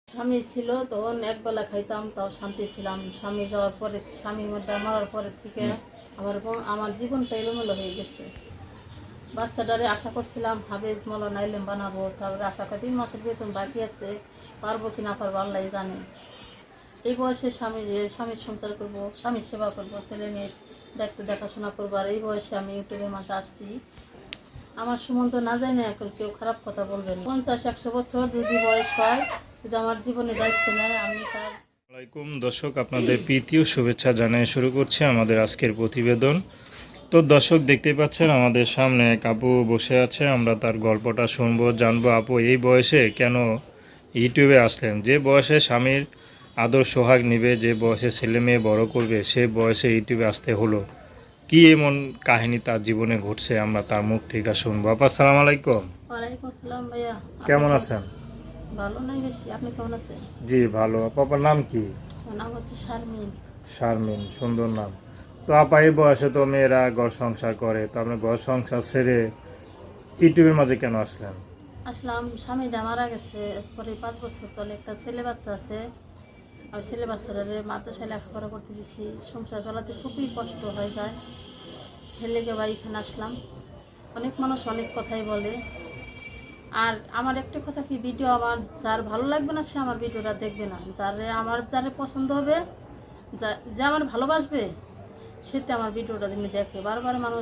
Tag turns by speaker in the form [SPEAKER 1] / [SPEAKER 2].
[SPEAKER 1] স্বামী ছিল তখন একবেলা খাইতাম, তাও শান্তি ছিলাম। স্বামী যাওয়ার পরে, স্বামীর মধ্যে মারার পরে থেকে আমার জীবনটা এলোমেলো হয়ে গেছে। বাচ্চাটারে আশা করছিলাম হাফেজ মৌলানা ইলম বানাবো, তারপরে আশা করি 3 মাসের বেতন বাকি আছে, পারবো কি না পারবো আল্লাহ জানে। এই বয়সে স্বামীর সংসার করব, স্বামীর সেবা করব, ছেলে মেয়ের দায়িত্ব দেখাশোনা করবো, আর এই বয়সে আমি ইউটিউবের মাঝে আসছি। আমার সম্বন্ধ না যায় না, এখন কেউ খারাপ কথা বলবেন। 50-100 বছর যদি বয়স হয়, যদি আমার জীবনে দায়িত্ব নেয়, আমি তার।
[SPEAKER 2] আসসালামাইকুম দর্শক, আপনাদের প্রীতি ও শুভেচ্ছা জানিয়ে শুরু করছি আমাদের আজকের প্রতিবেদন। তো দর্শক, দেখতেই পাচ্ছেন আমাদের সামনে এক আপু বসে আছে। আমরা তার গল্পটা শুনবো, জানবো আপু এই বয়সে কেন ইউটিউবে আসলেন। যে বয়সে স্বামীর আদর সোহাগ নিবে, যে বয়সে ছেলে মেয়ে বড় করবে, সে বয়সে ইউটিউবে আসতে হলো। কি এমন কাহিনী তার জীবনে ঘটছে, আমরা তার মুখ থেকে শুনবো। আপা আসসালামু আলাইকুম।
[SPEAKER 1] ওয়ালাইকুম আসসালাম ভাইয়া।
[SPEAKER 2] কেমন আছেন?
[SPEAKER 1] ভালো নাই বেশি, আপনি কেমন আছেন?
[SPEAKER 2] জি ভালো। আপনার নাম কি?
[SPEAKER 1] আমার নাম হচ্ছে শারমিন।
[SPEAKER 2] শারমিন, সুন্দর নাম। তো আপা এই বয়সে তো মেয়েরা ঘর সংসার করে, তো আপনি ঘর সংসার ছেড়ে ইউটিউবের মাঝে কেন আসলেন?
[SPEAKER 1] আসলাম, স্বামীটা মারা গেছে, পরে 5 বছর চলে, একটা ছেলে বাচ্চা আছে। আর ছেলে বাচ্চাটারে মাদ্রাসায় লেখাপড়া করতে দিছি, সংসার চালাতে খুবই কষ্ট হয়ে যায়। ছেলেকে বা এখানে আসলাম। অনেক মানুষ অনেক কথাই বলে, আর আমার একটা কথা কি, ভিডিও আমার যার ভালো লাগবে না সে আমার ভিডিওটা দেখবে না, যারে পছন্দ হবে, যে আমার ভালোবাসবে, সেটা আমার ভিডিওটা দেখে। বারবার মানুষ